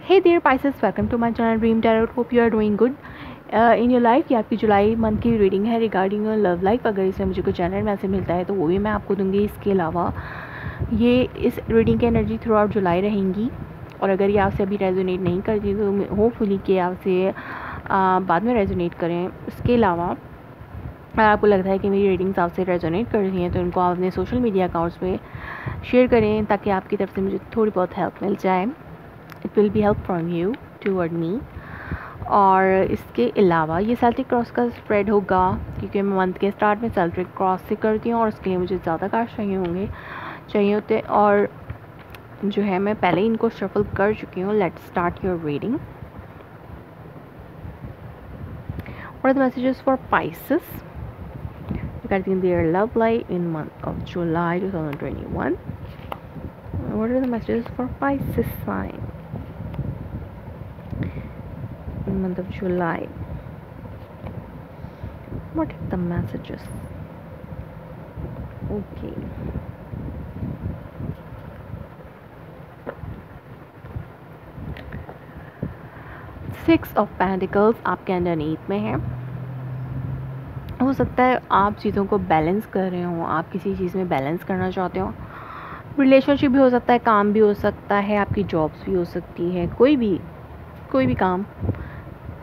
Hey there Pisces, welcome to my channel Dream Tarot. Hope you are doing good in your life. ये आपकी जुलाई month की reading है regarding your love life. अगर इसमें मुझे कोई जनरल मैसेज मिलता है तो वो भी मैं आपको दूंगी. इसके अलावा ये इस रीडिंग की एनर्जी थ्रू आउट जुलाई रहेंगी और अगर ये आपसे अभी रेजोनेट नहीं करती तो होपफुली कि आपसे बाद में रेजोनेट करें. इसके अलावा अगर आपको लगता है कि मेरी रीडिंग्स आपसे रेजोनेट कर रही हैं तो इनको आप अपने सोशल मीडिया अकाउंट्स पे शेयर करें ताकि आपकी तरफ से मुझे थोड़ी बहुत हेल्प मिल जाए. It will be help from you toward me. और इसके अलावा ये सेल्टिक क्रॉस का स्प्रेड होगा क्योंकि मैं मंथ के स्टार्ट में सेल्टिक क्रॉस से करती हूँ और उसके लिए मुझे ज़्यादा कार्ड्स चाहिए होते और जो है मैं पहले ही इनको शफल कर चुकी हूँ. Let's start your reading. What are the messages for Pisces regarding their love life in month of July 2021? What are the messages for Pisces sign in month of July? What are the messages? Okay. Six of Pentacles आपके underneath में है. हो सकता है आप चीज़ों को balance कर रहे हो, आप किसी चीज़ में बैलेंस करना चाहते हो. रिलेशनशिप भी हो सकता है, काम भी हो सकता है, आपकी जॉब्स भी हो सकती है, कोई भी काम.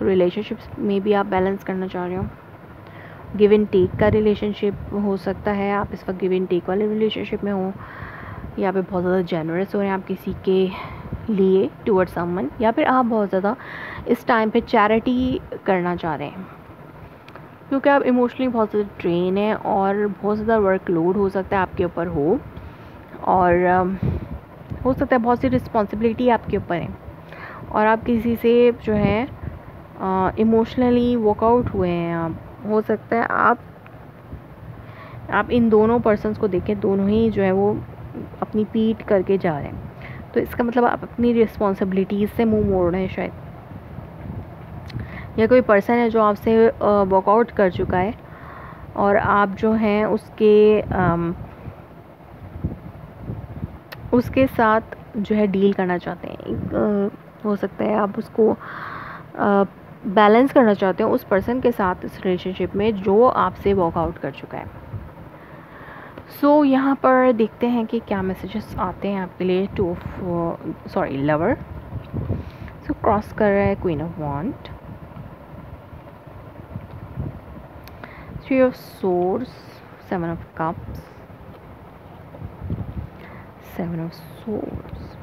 रिलेशनशिप्स में भी आप बैलेंस करना चाह रहे हो. गिव एंड टेक का रिलेशनशिप हो सकता है, आप इस वक्त गिव एंड टेक वाले रिलेशनशिप में हो. यहाँ पे बहुत ज़्यादा जेनरस हो रहे हैं आप किसी के लिए टूवर्ड समवन, या फिर आप बहुत ज़्यादा इस टाइम पे चैरिटी करना चाह रहे हैं क्योंकि आप इमोशनली बहुत ज़्यादा ड्रेन है और बहुत ज़्यादा वर्कलोड हो सकता है आपके ऊपर हो और हो सकता है बहुत सी रिस्पॉन्सिबिलिटी आपके ऊपर है और आप किसी से जो है इमोशनली वर्कआउट हुए हैं. आप हो सकता है आप इन दोनों पर्सन्स को देखें, दोनों ही जो है वो अपनी पीठ करके जा रहे हैं. तो इसका मतलब आप अपनी रिस्पॉन्सिबिलिटीज़ से मुंह मोड़ रहे हैं शायद, या कोई पर्सन है जो आपसे वर्कआउट कर चुका है और आप जो हैं उसके साथ जो है डील करना चाहते हैं. हो सकता है आप उसको बैलेंस करना चाहते हो उस पर्सन के साथ इस रिलेशनशिप में जो आपसे वर्कआउट कर चुका है. सो यहाँ पर देखते हैं कि क्या मैसेजेस आते हैं आपके लिए. लवर. सो क्रॉस कर रहा है queen of wand, three of swords, seven of cups, seven of swords,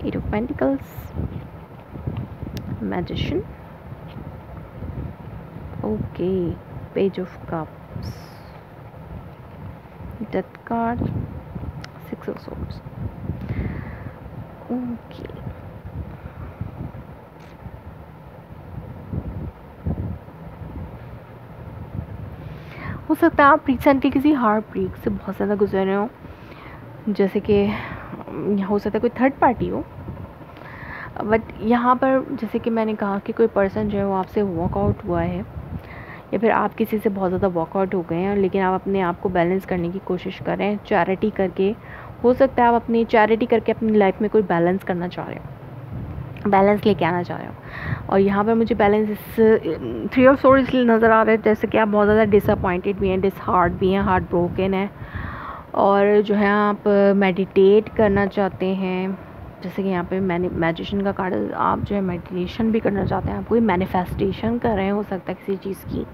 eight of pentacles, magician. Okay, page of cups, death card, six of swords. Okay, हो सकता है आप रिसेंटली किसी हार्ट ब्रेक से बहुत ज़्यादा गुजर रहे हो, जैसे कि हो सकता है कोई थर्ड पार्टी हो. बट यहाँ पर जैसे कि मैंने कहा कि कोई पर्सन जो है वो आपसे वॉकआउट हुआ है या फिर आप किसी से बहुत ज़्यादा वॉकआउट हो गए हैं लेकिन आप अपने आप को बैलेंस करने की कोशिश कर रहे हैं चैरिटी करके. हो सकता है आप अपनी चैरिटी करके अपनी लाइफ में कोई बैलेंस करना चाह रहे हो, बैलेंस लेके आना चाह रहे हो. और यहाँ पर मुझे बैलेंस इस थ्री ऑफ सोर्ड्स इसलिए नज़र आ रहा है जैसे कि आप बहुत ज़्यादा डिसअपॉइंटेड भी हैं, डिसहार्ट भी हैं, हार्ट ब्रोकन है और जो है आप मेडिटेट करना चाहते हैं. जैसे कि यहाँ पे मैजिशियन का कार्ड, आप जो है मेडिटेशन भी करना चाहते हैं, आप कोई मैनिफेस्टेशन कर रहे हैं हो सकता है किसी चीज़ की.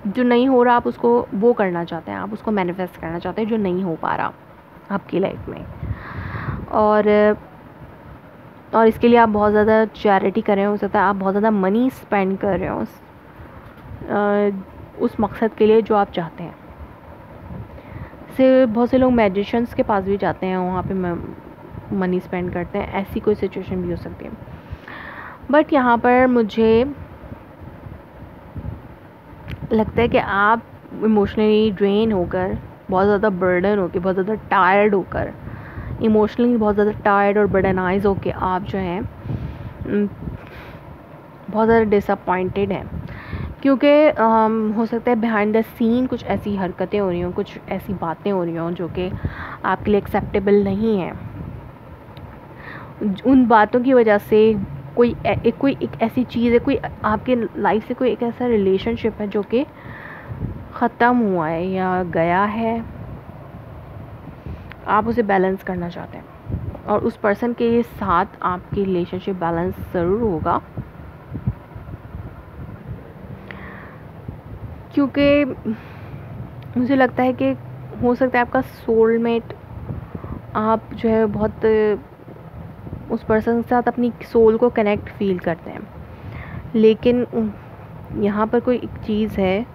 जो नहीं हो रहा आप उसको वो करना चाहते हैं, आप उसको मैनिफेस्ट करना चाहते हैं जो नहीं हो पा रहा आपकी लाइफ में. और इसके लिए आप बहुत ज़्यादा चैरिटी कर रहे हो सकता है आप बहुत ज़्यादा मनी स्पेंड कर रहे हो उस मकसद के लिए जो आप चाहते हैं. से बहुत से लोग मैजिशियंस के पास भी जाते हैं, वहाँ पे मनी स्पेंड करते हैं, ऐसी कोई सिचुएशन भी हो सकती है. बट यहाँ पर मुझे लगता है कि आप इमोशनली ड्रेन होकर, बहुत ज़्यादा बर्डन होकर, बहुत ज़्यादा टायर्ड होकर, इमोशनली बहुत ज़्यादा टायर्ड और बर्डनाइज होकर आप जो हैं बहुत ज़्यादा डिसअपॉइंटेड हैं क्योंकि हो सकता है बिहाइंड द सीन कुछ ऐसी हरकतें हो रही हों, कुछ ऐसी बातें हो रही हों जो कि आपके लिए एक्सेप्टेबल नहीं हैं. उन बातों की वजह से कोई एक ऐसी चीज़ है, कोई आपके लाइफ से कोई एक ऐसा रिलेशनशिप है जो कि ख़त्म हुआ है या गया है, आप उसे बैलेंस करना चाहते हैं और उस पर्सन के साथ आपकी रिलेशनशिप बैलेंस ज़रूर होगा, क्योंकि मुझे लगता है कि हो सकता है आपका सोलमेट, आप जो है बहुत उस पर्सन के साथ अपनी सोल को कनेक्ट फील करते हैं, लेकिन यहाँ पर कोई एक चीज़ है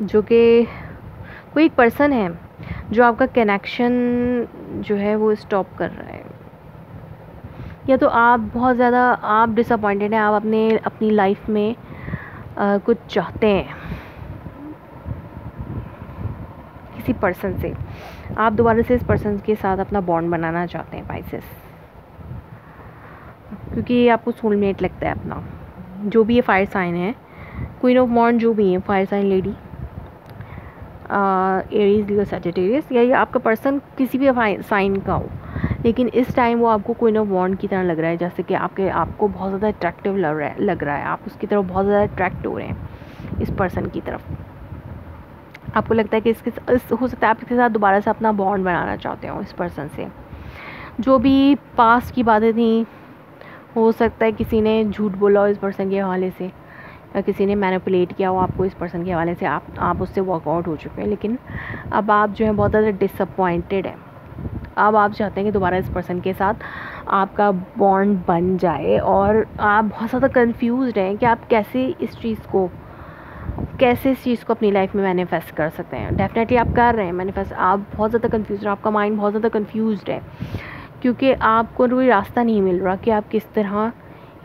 जो कि कोई एक पर्सन है जो आपका कनेक्शन जो है वो स्टॉप कर रहा है, या तो आप बहुत ज़्यादा आप डिसअपॉइंटेड हैं, आप अपनी लाइफ में कुछ चाहते हैं किसी पर्सन से, आप दोबारा से इस पर्सन के साथ अपना बॉन्ड बनाना चाहते हैं पाइसेस, क्योंकि ये आपको सोलमेट लगता है अपना। जो भी ये फायर साइन है, क्वीन ऑफ वॉन्ड जो भी है फायर साइन लेडी, एरीज, लियो, सैजिटेरियस, या ये आपका पर्सन किसी भी साइन का हो, लेकिन इस टाइम वो आपको क्वीन ऑफ वॉन्ड की तरह लग रहा है, जैसे कि आपको बहुत ज़्यादा अट्रैक्टिव लग रहा है, आप उसकी तरफ बहुत ज़्यादा अट्रैक्ट हो रहे हैं इस पर्सन की तरफ। आपको लगता है कि हो सकता है आप इसके साथ दोबारा से अपना बॉन्ड बनाना चाहते हो इस पर्सन से। जो भी पास्ट की बातें थी, हो सकता है किसी ने झूठ बोला हो इस पर्सन के हवाले से, या किसी ने मैनिपुलेट किया हो आपको इस पर्सन के हवाले से, आप उससे वर्कआउट हो चुके हैं, लेकिन अब आप जो है बहुत ज़्यादा डिसअपॉइंटेड हैं। अब आप चाहते हैं कि दोबारा इस पर्सन के साथ आपका बॉन्ड बन जाए, और आप बहुत ज़्यादा कंफ्यूज्ड हैं कि आप कैसे इस चीज़ को अपनी लाइफ में मैनिफेस्ट कर सकते हैं। डेफिनेटली आप कर रहे हैं मैनिफेस्ट, आप बहुत ज़्यादा कंफ्यूज हैं, आपका माइंड बहुत ज़्यादा कंफ्यूज्ड है, क्योंकि आपको कोई रास्ता नहीं मिल रहा कि आप किस तरह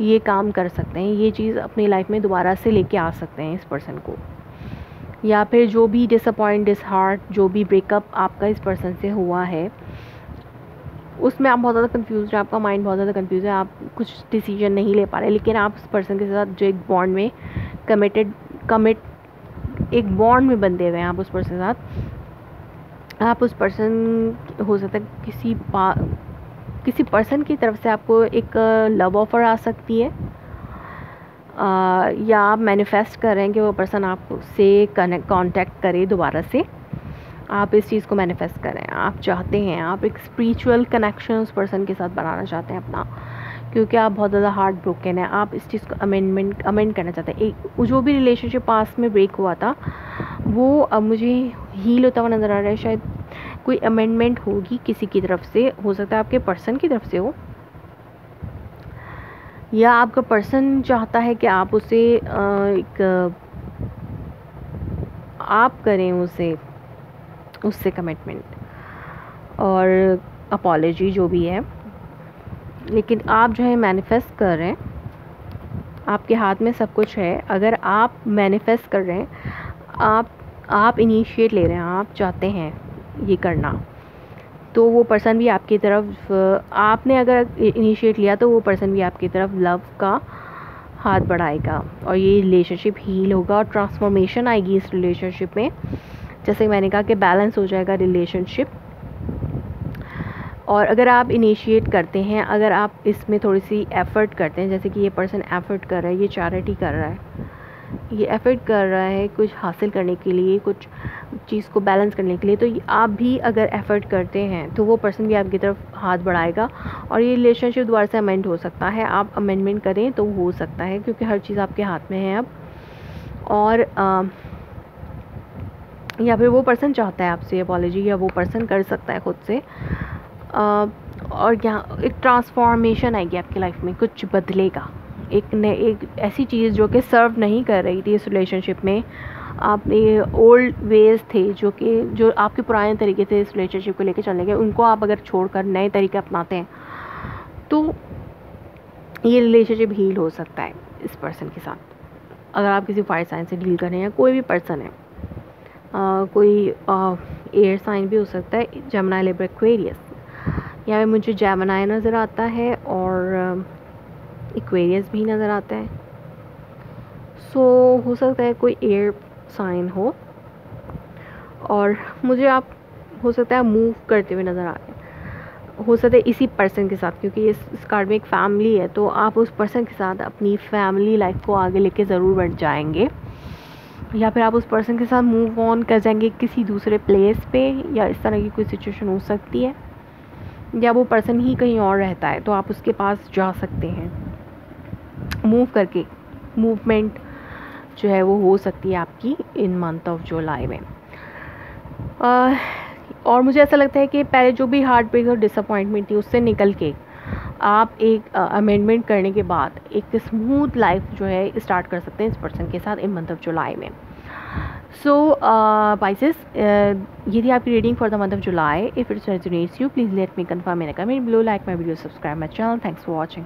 ये काम कर सकते हैं, ये चीज़ अपनी लाइफ में दोबारा से लेके आ सकते हैं इस पर्सन को, या फिर जो भी डिसहार्ट, जो भी ब्रेकअप आपका इस पर्सन से हुआ है उसमें आप बहुत ज़्यादा कंफ्यूज हैं, आपका माइंड बहुत ज़्यादा कंफ्यूज है, आप कुछ डिसीजन नहीं ले पा रहे, लेकिन आप उस पर्सन के साथ जो एक बॉन्ड में एक बॉन्ड में बंधे हुए हैं आप उस पर्सन के साथ। आप उस पर्सन, हो सकता है किसी पर्सन की तरफ से आपको एक लव ऑफ़र आ सकती है, या आप मैनिफेस्ट कर रहे हैं कि वो पर्सन आपसे कांटेक्ट करे दोबारा से, आप इस चीज़ को मैनिफेस्ट करें। आप चाहते हैं, आप एक स्पिरिचुअल कनेक्शन उस पर्सन के साथ बनाना चाहते हैं अपना, क्योंकि आप बहुत ज़्यादा हार्ट ब्रोकन है, आप इस चीज़ को अमेंड करना चाहते हैं। एक जो भी रिलेशनशिप पास्ट में ब्रेक हुआ था वो अब मुझे हील होता हुआ नज़र आ रहा है, शायद कोई अमेंडमेंट होगी किसी की तरफ से, हो सकता है आपके पर्सन की तरफ से हो, या आपका पर्सन चाहता है कि आप उसे आप करें उससे कमिटमेंट और अपॉलजी जो भी है, लेकिन आप जो है मैनिफेस्ट कर रहे हैं, आपके हाथ में सब कुछ है। अगर आप मैनिफेस्ट कर रहे हैं, आप इनिशिएट ले रहे हैं, आप चाहते हैं ये करना, तो वो पर्सन भी आपकी तरफ, आपने अगर इनिशिएट लिया तो वो पर्सन भी आपकी तरफ लव का हाथ बढ़ाएगा, और ये रिलेशनशिप हील होगा और ट्रांसफॉर्मेशन आएगी इस रिलेशनशिप में। जैसे मैंने कहा कि बैलेंस हो जाएगा रिलेशनशिप। और अगर आप इनिशिएट करते हैं, अगर आप इसमें थोड़ी सी एफ़र्ट करते हैं, जैसे कि ये पर्सन एफ़र्ट कर रहा है, ये चैरिटी कर रहा है, ये एफ़र्ट कर रहा है कुछ हासिल करने के लिए, कुछ चीज़ को बैलेंस करने के लिए, तो आप भी अगर एफ़र्ट करते हैं तो वो पर्सन भी आपकी तरफ हाथ बढ़ाएगा, और ये रिलेशनशिप दोबारा से अमेंड हो सकता है। आप अमेंडमेंट करें तो हो सकता है, क्योंकि हर चीज़ आपके हाथ में है अब। और या फिर वो पर्सन चाहता है आपसे अपॉलजी, या वो पर्सन कर सकता है खुद से, और यहाँ एक ट्रांसफॉर्मेशन आएगी आपकी लाइफ में, कुछ बदलेगा, एक ऐसी चीज़ जो कि सर्व नहीं कर रही थी इस रिलेशनशिप में, आपने ओल्ड वेज थे जो आपके पुराने तरीके थे इस रिलेशनशिप को लेकर चलने के, उनको आप अगर छोड़कर नए तरीके अपनाते हैं तो ये रिलेशनशिप हील हो सकता है इस पर्सन के साथ। अगर आप किसी फायर साइन से डील कर रहे हैं, कोई भी पर्सन है, कोई एयर साइन भी हो सकता है, जेमिनी, लिब्रा, एक्वेरियस, यहाँ पे मुझे जेमिनी नज़र आता है और एक्वेरियस भी नज़र आता है। सो हो सकता है कोई एयर साइन हो, और मुझे आप हो सकता है मूव करते हुए नज़र आ रहे हैं, हो सकता है इसी पर्सन के साथ, क्योंकि इस कार्ड में एक फैमिली है, तो आप उस पर्सन के साथ अपनी फैमिली लाइफ को आगे लेके ज़रूर बढ़ जाएंगे, या फिर आप उस पर्सन के साथ मूव ऑन कर जाएंगे किसी दूसरे प्लेस पे, या इस तरह की कोई सिचुएशन हो सकती है, या वो पर्सन ही कहीं और रहता है तो आप उसके पास जा सकते हैं मूव करके। मूवमेंट जो है वो हो सकती है आपकी इन मंथ ऑफ जुलाई में। और मुझे ऐसा लगता है कि पहले जो भी हार्ट ब्रेक और डिसअपॉइंटमेंट थी उससे निकल के आप एक अमेंडमेंट करने के बाद एक स्मूथ लाइफ जो है स्टार्ट कर सकते हैं इस पर्सन के साथ इन मंथ ऑफ जुलाई में। सो Pisces, ये थी आपकी reading for the month of July. If it's resonates you, please let me confirm in a comment below, like my video, subscribe my channel. Thanks for watching.